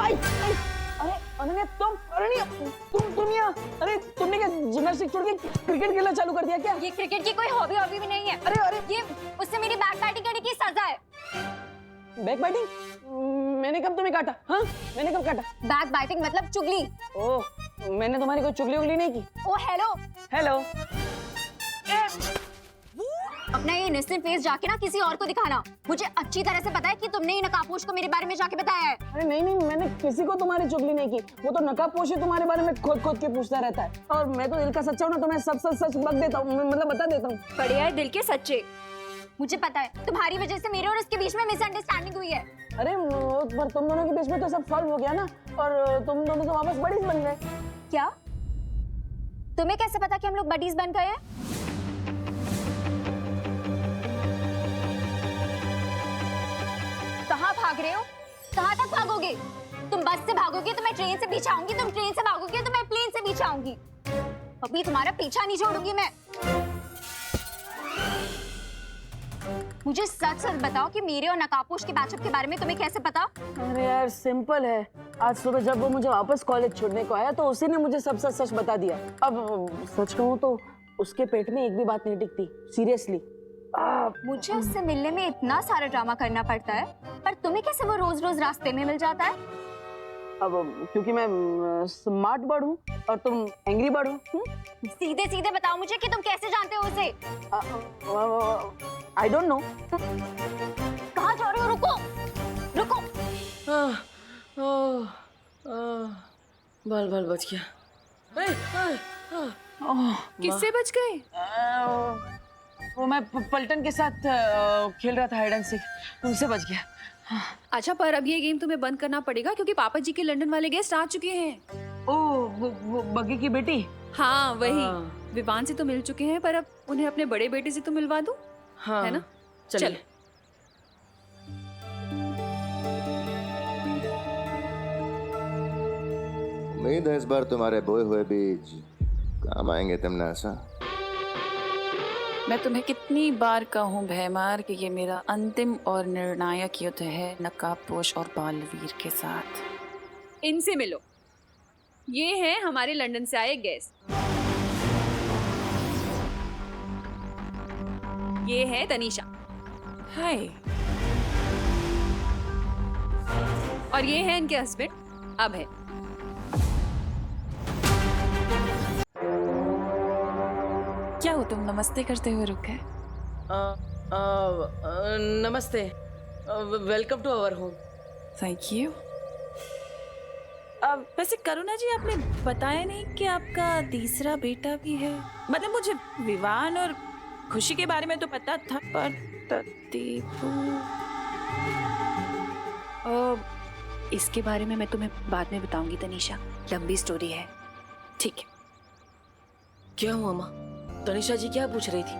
आई, आई, अरे अनन्या तुम, अरे नहीं तुम यहाँ, अरे तुमने क्या जिम्नास्टिक छोड़ के क्रिकेट खेलना चालू कर दिया क्या? ये क्रिकेट की कोई हॉबी भी नहीं है। अरे अरे ये उससे मेरी बैक बैटिंग करने की सजा है। Back batting? मैंने कब तुम्हें काटा? हाँ, मैंने कब काटा? बैक बैटिंग मतलब चुगली। ओह, मैंने तुम्हारी कोई चुगली उगली नहीं की। ओ हेलो, हेलो। अपना ये इनोसेंट फेस जाके ना किसी और को दिखाना। मुझे अच्छी तरह से पता है कि तुमने ही नकाबपोश को मेरे बारे में जाके बताया है। अरे नहीं नहीं, मैंने किसी को तुम्हारी चुगली नहीं की। वो तो नकाबपोश ही तुम्हारे बारे में खोद के पूछता रहता है। और मैं तो दिल का सच्चा हूँ ना, तो मैं सब सच बक देता हूँ, मतलब बता देता हूँ। बढ़िया है दिल के सच्चे। मुझे पता है तुम्हारी वजह से मेरे और उसके बीच में मिसअंडरस्टैंडिंग हुई है। अरे पर तुम दोनों के बीच में तो सब सॉल्व हो गया ना, और तुम दोनों तो वापस बडीज बन गए। क्या? तुम्हें कैसे पता कि हम लोग बडीज बन गए हैं? कहाँ भाग रहे हो? कहाँ तक भागोगे? तुम बस से भागोगे तो मैं ट्रेन से पीछे आऊंगी, तुम ट्रेन से भागोगे तो मैं प्लेन से पीछे आऊंगी। अभी तुम्हारा पीछा नहीं छोड़ूंगी मैं। मुझे सच सच बताओ कि मेरे और नकाबपोश के बैचअप के बारे में तुम्हें कैसे पता? अरे यार सिंपल है, आज सुबह जब वो मुझे वापस कॉलेज छोड़ने को आया तो उसी ने मुझे सब सच बता दिया। अब सच कहूँ तो उसके पेट में एक भी बात नहीं टिकती, सीरियसली। मुझे उससे मिलने में इतना सारा ड्रामा करना पड़ता है, पर तुम्हें कैसे वो रोज रोज रास्ते में मिल जाता है? अब क्योंकि मैं स्मार्ट बर्ड हूँ और तुम एंग्री बर्ड हो। सीधे सीधे बताओ मुझे कि तुम कैसे जानते हो उसे? I don't know. कहाँ जा रहे हो? रुको रुको। बल बच गया। किससे बच गए? वो मैं पलटन के साथ खेल रहा था हाइड एंड सीक, उनसे बच गया। अच्छा, पर अब ये गेम तुम्हें बंद करना पड़ेगा क्योंकि पापा जी के लंदन वाले गेस्ट आ चुके हैं। ओह, वो बग्गी की बेटी? हाँ वही। विवान से तो मिल चुके हैं, पर अब उन्हें अपने बड़े बेटे से तो मिलवा दूं। हाँ, है ना? चल। उम्मीद है इस बार तुम्हारे बोए हुए बीज काम आएंगे तिमनासा। मैं तुम्हें कितनी बार कहूँ भैमार कि ये मेरा अंतिम और निर्णायक युद्ध है नकाबपोश और बालवीर के साथ। इनसे मिलो, ये हैं हमारे लंदन से आए गेस्ट। ये है तनीषा। हाय। और ये है इनके हस्बैंड अभय। क्या हो तुम नमस्ते करते हुए रुक गए? नमस्ते, welcome to our home. Thank you. वैसे करुणा जी, आपने बताया नहीं कि आपका तीसरा बेटा भी है। मतलब मुझे विवान और खुशी के बारे में तो पता था, पर इसके बारे में मैं तुम्हें बाद में बताऊंगी तनीषा, लंबी स्टोरी है। ठीक है। क्या हुआ माँ? तनीषा जी क्या पूछ रही थी?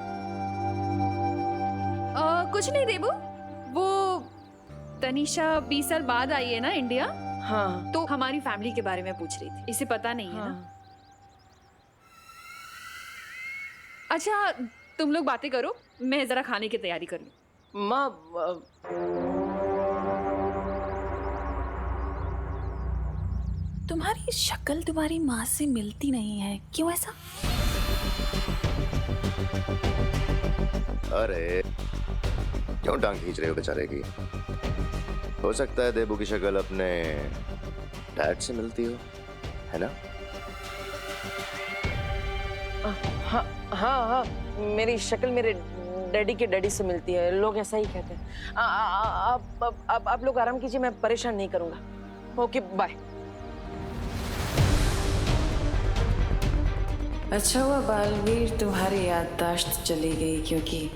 कुछ नहीं देबू, वो तनीषा 20 साल बाद आई है ना इंडिया। हाँ, तो हमारी फैमिली के बारे में पूछ रही थी। इसे पता नहीं है ना? अच्छा तुम लोग बातें करो, मैं जरा खाने की तैयारी कर लूं। माँ तुम्हारी शक्ल तुम्हारी माँ से मिलती नहीं है, क्यों ऐसा? अरे क्यों टांग खींच रहे हो बेचारे की? हो सकता है देबू की शक्ल अपने डैड से मिलती हो, है ना? हाँ हाँ हाँ, मेरी शक्ल मेरे डैडी के डैडी से मिलती है, लोग ऐसा ही कहते हैं। आप लोग आराम कीजिए, मैं परेशान नहीं करूंगा। Okay bye. अच्छा हुआ बालवीर तुम्हारी याददाश्त चली गई, क्योंकि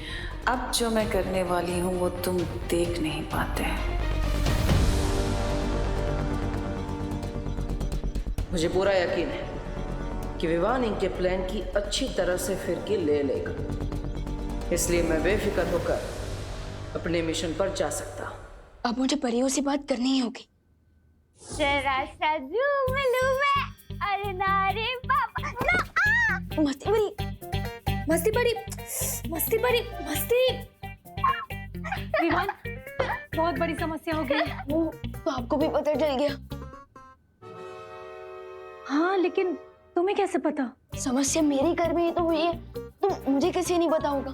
अब जो मैं करने वाली हूँ वो तुम देख नहीं पाते। मुझे पूरा यकीन है कि विवान इनके प्लान की अच्छी तरह से फिरकी ले लेगा, इसलिए मैं बेफिक्र होकर अपने मिशन पर जा सकता हूँ। अब मुझे परियों से बात करनी ही होगी। जरा सा झूम लूं मैं, अरे नारे पापा ना। मस्ती बड़ी मस्ती। विवान, बहुत बड़ी समस्या हो गई। वो तो आपको भी पता चल गया। हाँ, लेकिन तुम्हें कैसे पता? समस्या मेरे घर में ही तो हुई है, तो मुझे कैसे नहीं पता होगा?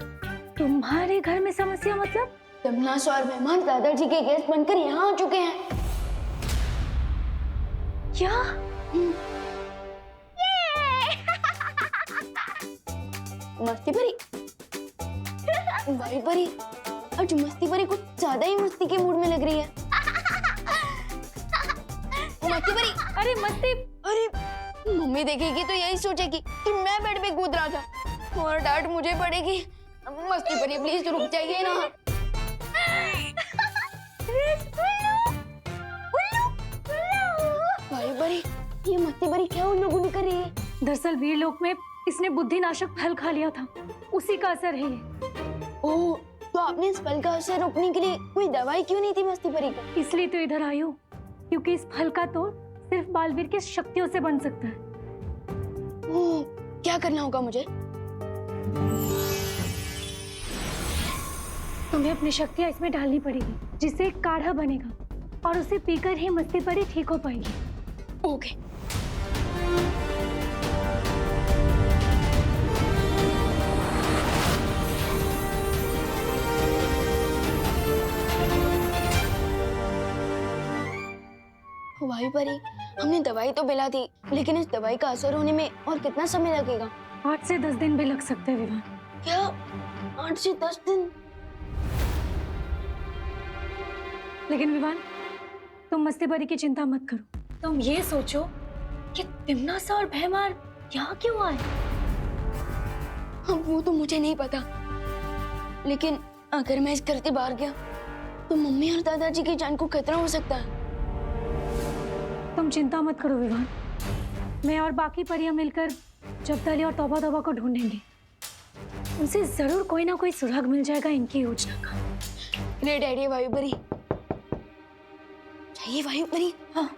तुम्हारे घर में समस्या मतलब? तमन्नास और मेहमान दादाजी के गेस्ट बनकर यहाँ आ चुके हैं। क्या? मस्ती परी, वाई परी, आज मस्ती परी कुछ ज्यादा ही मस्ती के मूड में लग रही है। मस्ती परी, अरे मस्ती, अरे मम्मी देखेगी तो यही सोचेगी कि मैं बेड पे कूद रहा था और डांट मुझे पड़ेगी। मस्ती परी प्लीज रुक जाइए ना। भाई परी, ये मस्ती परी क्या उन लोगों ने कर रही है? दरअसल वीरलोक में इसने बुद्धिनाशक फल खा लिया था, उसी का असर है ये। ओह, तो आपने इस फल का असर रोकने के लिए कोई दवाई क्यों नहीं थी मस्ती परी को? इसलिए तो इधर आई हूँ, क्योंकि इस फल का तोड़ सिर्फ बालवीर की शक्तियों से बन सकता है। ओह, क्या करना होगा मुझे? तुम्हें अपनी शक्तियाँ इसमें डालनी पड़ेगी, जिससे एक काढ़ा बनेगा और उसे पीकर ही मस्ती परी ठीक हो पाएगी। ओके। भाई परी, हमने दवाई तो पिला दी, लेकिन इस दवाई का असर होने में और कितना समय लगेगा? 8 से 10 दिन भी लग सकते हैं विवान। क्या 8 से 10 दिन? लेकिन विवान, तुम मस्ती परी की चिंता मत करो। तुम ये सोचो कि तिमनासा और भैमार यहाँ क्यों आए? हाँ, वो तो मुझे नहीं पता, लेकिन अगर मैं इस घर से बाहर गया तो मम्मी और दादाजी की जान को खतरा हो सकता है। तुम चिंता मत करो विवान, मैं और बाकी परियां मिलकर जब्दली और तौबा तौबा को ढूंढेंगे। उनसे जरूर कोई ना कोई सुराग मिल जाएगा इनकी योजना का। रे डैडी, वायु परी चाहिए। वायु परी, हाँ।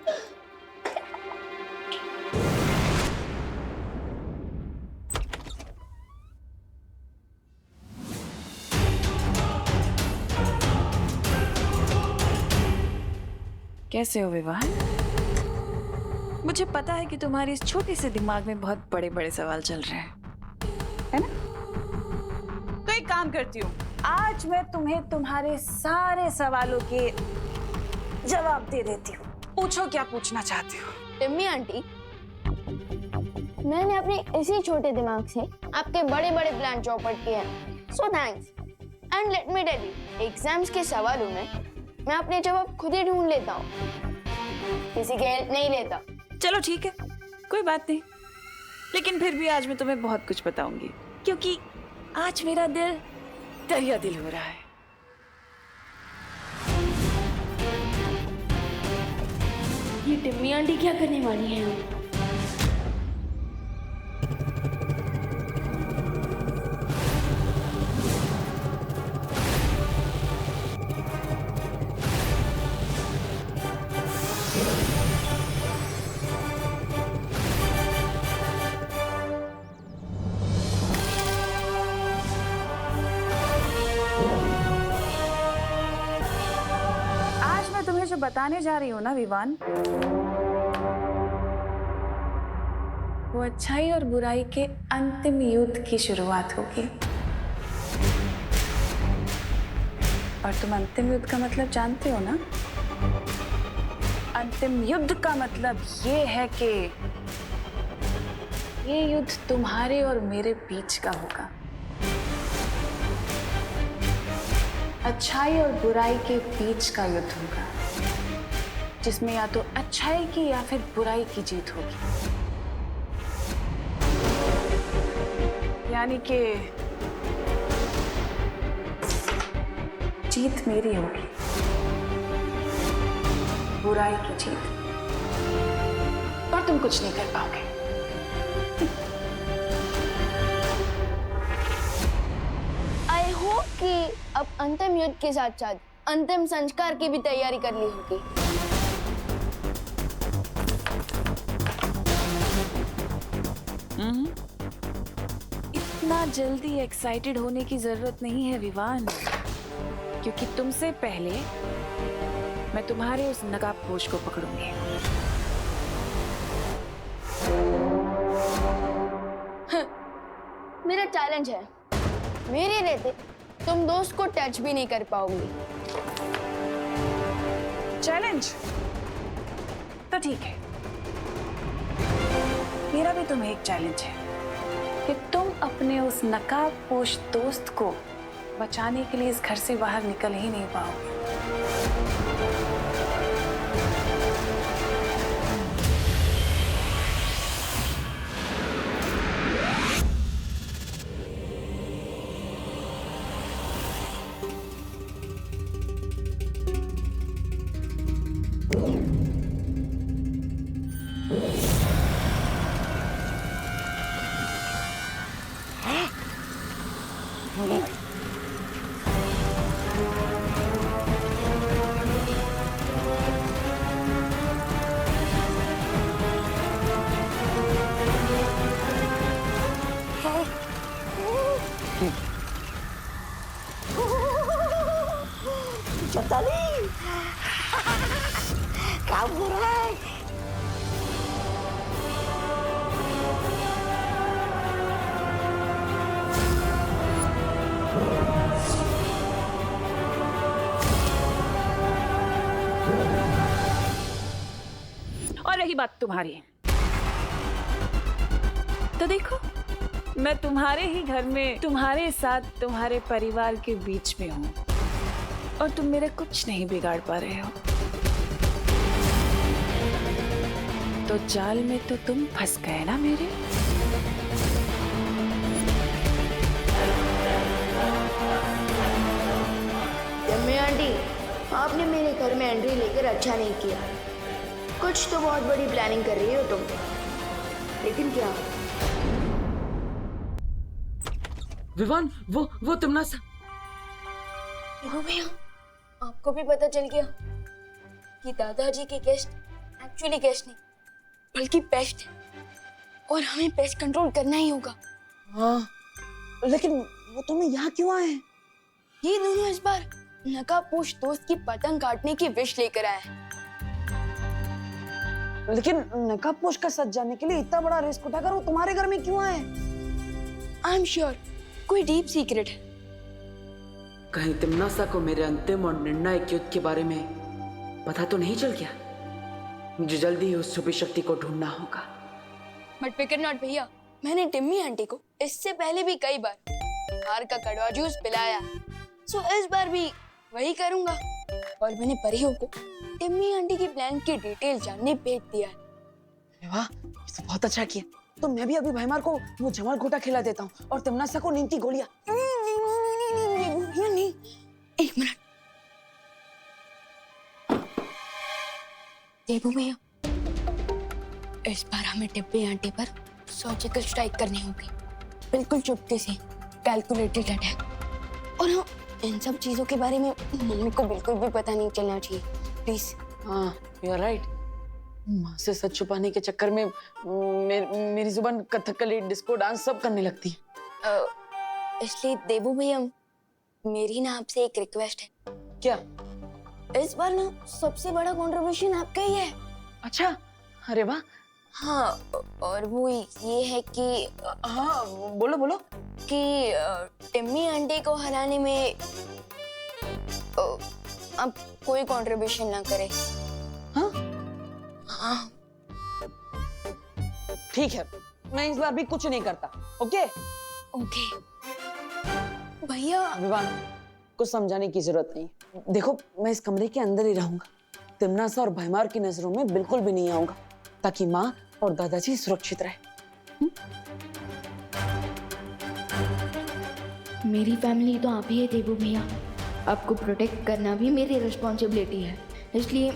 कैसे हो विवान? मुझे पता है कि तुम्हारे इस छोटे से दिमाग में बहुत बड़े बड़े सवाल चल रहे हैं, है ना? तो एक काम करती हूँ, आज मैं तुम्हें तुम्हारे सारे सवालों के जवाब दे देती हूँ। पूछो क्या पूछना चाहती हो। टिम्मी आंटी, मैंने अपने इसी छोटे दिमाग से आपके बड़े बड़े प्लान चौपट किए हैं। So thanks. And let me tell you, exams के सवालों में मैं अपने जवाब खुद ही ढूंढ लेता हूँ, किसी की हेल्प नहीं लेता। चलो ठीक है, कोई बात नहीं, लेकिन फिर भी आज मैं तुम्हें बहुत कुछ बताऊंगी, क्योंकि आज मेरा दिल दरिया दिल हो रहा है। ये टिम्मी आंटी क्या करने वाली है? जो बताने जा रही हूँ ना विवान, वो अच्छाई और बुराई के अंतिम युद्ध की शुरुआत होगी। और तुम अंतिम युद्ध का मतलब जानते हो ना? अंतिम युद्ध का मतलब ये है कि ये युद्ध तुम्हारे और मेरे बीच का होगा। अच्छाई और बुराई के बीच का युद्ध होगा, जिसमें या तो अच्छाई की या फिर बुराई की जीत होगी। यानी कि जीत मेरी होगी, बुराई की जीत, और तुम कुछ नहीं कर पाओगे। आई होप कि अब अंतिम युद्ध के साथ साथ अंतिम संस्कार की भी तैयारी कर ली होगी। इतना जल्दी एक्साइटेड होने की जरूरत नहीं है विवान, क्योंकि तुमसे पहले मैं तुम्हारे उस नकाबपोश को पकड़ूंगी। चैलेंज है। मेरे रहते तुम दोस्त को टच भी नहीं कर पाओगी। चैलेंज तो ठीक है, मेरा भी तुम्हें एक चैलेंज है कि तुम अपने उस नकाबपोश दोस्त को बचाने के लिए इस घर से बाहर निकल ही नहीं पाओगे। चौताली क्या बोल रहा है? और रही बात तुम्हारी, तो देखो मैं तुम्हारे ही घर में तुम्हारे साथ तुम्हारे परिवार के बीच में हूँ और तुम मेरा कुछ नहीं बिगाड़ पा रहे हो। तो जाल में तो तुम फंस गए ना मेरे। यम्मी आंटी, आपने मेरे घर में एंट्री लेकर अच्छा नहीं किया। कुछ तो बहुत बड़ी प्लानिंग कर रही हो तुम, लेकिन क्या? विवान, वो तमन्ना भैया, आपको भी पता चल गया कि दादाजी के गेस्ट एक्चुअली गेस्ट नहीं बल्कि पेस्ट है, और हमें पेस्ट कंट्रोल करना ही होगा। हाँ, लेकिन वो तुम्हें यहाँ क्यों आए हैं? ये दोनों इस बार नकाबपोश दोस्त की पतंग काटने की विश लेकर आए हैं। लेकिन नकाबपोश का सच जानने के लिए इतना बड़ा रिस्क उठाकर वो तुम्हारे घर में क्यों आए? आई एम श्योर कोई डीप सीक्रेट है। कहीं तिम्नासा को मेरे अंतिम और निर्णायक युद्ध के बारे में पता तो नहीं चल गया? मुझे जल्दी ही उस छुपी शक्ति को ढूंढना होगा। बट फिकर नॉट भैया, मैंने टिम्मी आंटी को इससे पहले भी कई बार हार का कड़वा जूस पिलाया, सो इस बार भी वही करूंगा। और मैंने परियों को टिम्मी आंटी की प्लान की डिटेल जानने भेज दिया है। वाह, ये तो बहुत अच्छा किया। तो मैं भी अभी भाईमार को वो जमल घोटा खिला देता हूँ और तिम्नासा को नींद की गोलियां। नहीं, एक मिनट। देबू भैया, इस बार हमें टिप्पी आंटी पर सर्जिकल स्ट्राइक करनी होगी, बिल्कुल चुपके से, कैलकुलेटेड अटैक। और हाँ, इन सब चीजों के बारे में मम्मी को बिल्कुल भी पता नहीं चलना चाहिए, प्लीज। हाँ, यू आर राइट। माँ से सच छुपाने के चक्कर में मेरी जुबान कथकली, डिस्को डांस सब करने लगती है। इसलिए देबू भैया, मेरी ना आपसे एक रिक्वेस्ट है। क्या? इस बार ना सबसे बड़ा कंट्रीब्यूशन आपका ही है। अच्छा, अरे वाह। हाँ, और वो ये है कि हाँ, बोलो बोलो। कि टिम्मी आंटी को हराने में अब कोई कंट्रीब्यूशन ना करे। हाँ, हाँ, ठीक है, मैं इस बार भी कुछ नहीं करता। ओके ओके भैया। विवान, कुछ समझाने की जरूरत नहीं। देखो, मैं इस कमरे के अंदर ही रहूंगा, तिम्नासा और भाईमार की नजरों में बिल्कुल भी नहीं आऊंगा, ताकि माँ और दादाजी सुरक्षित रहे। मेरी फैमिली तो आप ही है देबू भैया, आपको प्रोटेक्ट करना भी मेरी रिस्पॉन्सिबिलिटी है, इसलिए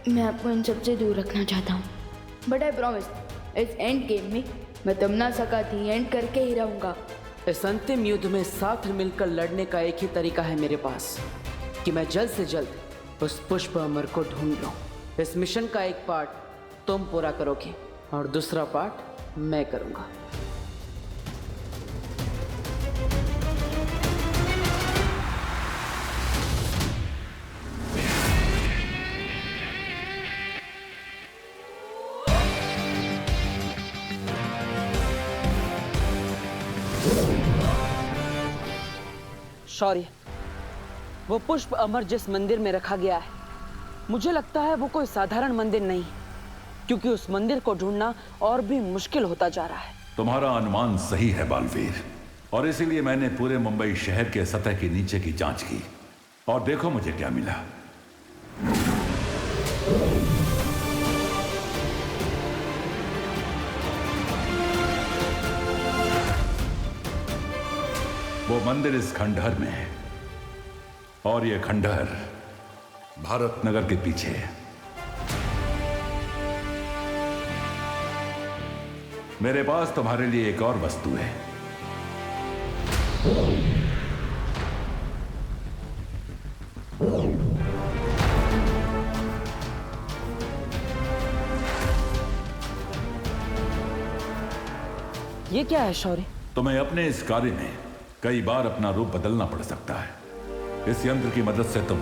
मैं आपको इन सबसे दूर रखना चाहता हूँ। बट आई प्रॉमिस, इस एंड गेम में मैं तिम्नासा का दी एंड करके ही रहूंगा। इस अंतिम युद्ध में साथ मिलकर लड़ने का एक ही तरीका है मेरे पास, कि मैं जल्द से जल्द उस पुष्प अमर को ढूंढ लूं। इस मिशन का एक पार्ट तुम पूरा करोगे और दूसरा पार्ट मैं करूंगा। शौर्य, वो पुष्प अमर जिस मंदिर में रखा गया है, मुझे लगता है वो कोई साधारण मंदिर नहीं, क्योंकि उस मंदिर को ढूंढना और भी मुश्किल होता जा रहा है। तुम्हारा अनुमान सही है बालवीर, और इसीलिए मैंने पूरे मुंबई शहर के सतह के नीचे की जांच की, और देखो मुझे क्या मिला। वो मंदिर इस खंडहर में है, और ये खंडहर भारत नगर के पीछे है। मेरे पास तुम्हारे लिए एक और वस्तु है। ये क्या है शौर्य? तुम्हें अपने इस कार्य में कई बार अपना रूप बदलना पड़ सकता है। इस यंत्र की मदद से तुम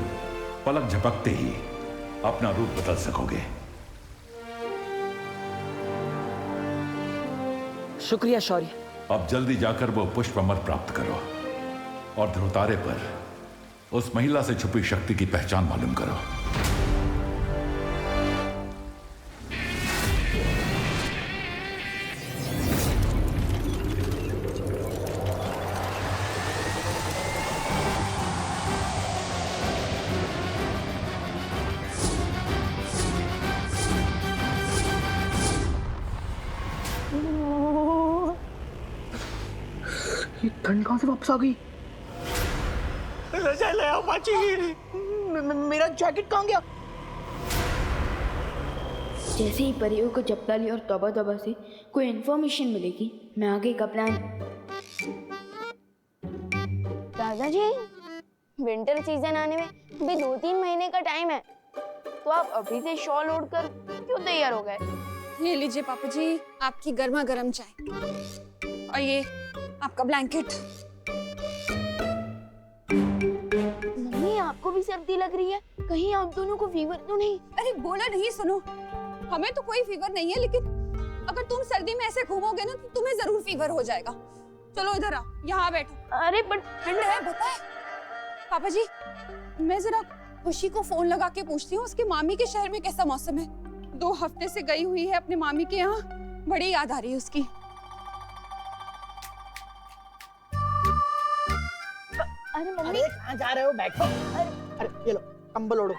पलक झपकते ही अपना रूप बदल सकोगे। शुक्रिया शौर्य। अब जल्दी जाकर वो पुष्प अमर प्राप्त करो, और ध्रुवतारे पर उस महिला से छुपी शक्ति की पहचान मालूम करो। ठंड कहां से वापस आ गई? मेरा जैकेट कहां गया? जैसे ही परियों को जप्ताली और तौबा तौबा से कोई इन्फॉर्मेशन मिलेगी, मैं आगे का प्लान। दादाजी, विंटर सीजन आने में अभी 2-3 महीने का टाइम है, तो आप अभी से शॉल ओढ़कर क्यों तैयार हो गए? ये लीजिए पापा जी, आपकी गर्मा गर्म चाय, और ये आपका ब्लैंकेट। मम्मी, आपको भी सर्दी लग रही है? कहीं आप दोनों को फीवर तो नहीं? अरे बोला नहीं, सुनो, हमें तो कोई फीवर नहीं है, लेकिन अगर तुम सर्दी में ऐसे घूमोगे ना तो तुम्हें जरूर फीवर हो जाएगा। चलो इधर आओ, यहाँ बैठो। अरे बट ठंड है, बताए पापा जी। मैं जरा खुशी को फोन लगा के पूछती हूँ उसकी मामी के शहर में कैसा मौसम है। 2 हफ्ते से गई हुई है अपने मामी के यहाँ, बड़ी याद आ रही है उसकी। अरे मम्मी, अरे कहाँ जा रहे हो? बैठो। अरे ये लो कंबल ओढ़ो,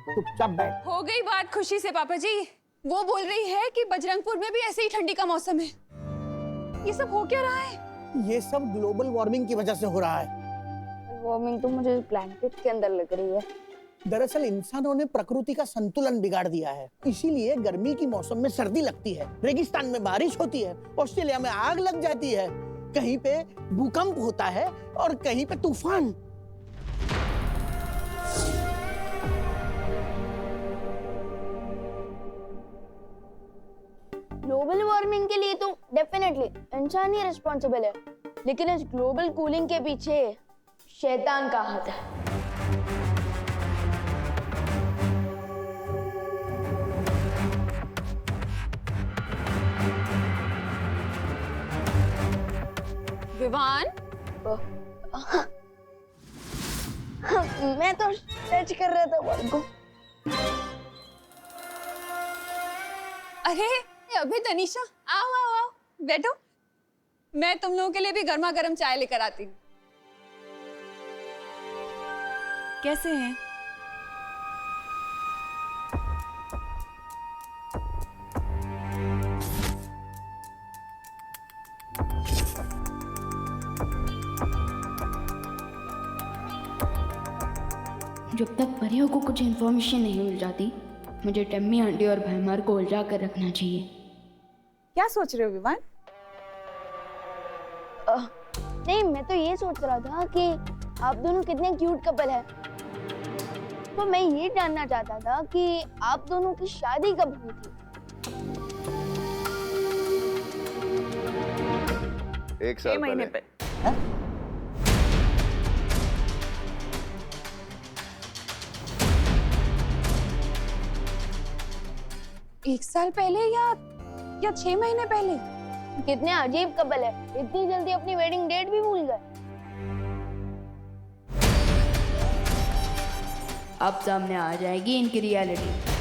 चुपचाप बैठ। हो गई बात खुशी से पापा जी। वो बोल रही है कि बजरंगपुर में भी ऐसे ही ठंडी का मौसम है। ये सब हो क्या रहा है? ये सब ग्लोबल वार्मिंग की वजह से हो रहा है। वार्मिंग तो मुझे ब्लैंकेट के अंदर लग रही है। दरअसल इंसानों ने प्रकृति का संतुलन बिगाड़ दिया है, इसीलिए गर्मी की मौसम में सर्दी लगती है, रेगिस्तान में बारिश होती है, ऑस्ट्रेलिया में आग लग जाती है, कहीं पे भूकंप होता है और कहीं पे तूफान। ग्लोबल वार्मिंग के लिए तो डेफिनेटली इंसान ही रिस्पॉन्सिबल है, लेकिन इस ग्लोबल कूलिंग के पीछे शैतान का हाथ है। विवान, मैं तो टच कर रहा था बॉल को। अरे अभी तनीषा, आओ आओ आओ, बैठो। मैं तुम लोगों के लिए भी गर्मा गर्म चाय लेकर आती हूँ। कैसे हैं? जब तक परियों को कुछ इन्फॉर्मेशन नहीं मिल जाती, मुझे टम्मी आंटी और भैमार को उलझा कर रखना चाहिए। क्या सोच रहे हो विवान? नहीं, मैं तो ये सोच रहा था कि आप दोनों कितने क्यूट कपल हैं। तो मैं ये जानना चाहता था कि आप दोनों की शादी कब हुई थी? 1 साल महीने पहले। एक साल पहले या 6 महीने पहले? कितने अजीब कपल है, इतनी जल्दी अपनी वेडिंग डेट भी भूल गए। अब सामने आ जाएगी इनकी रियलिटी।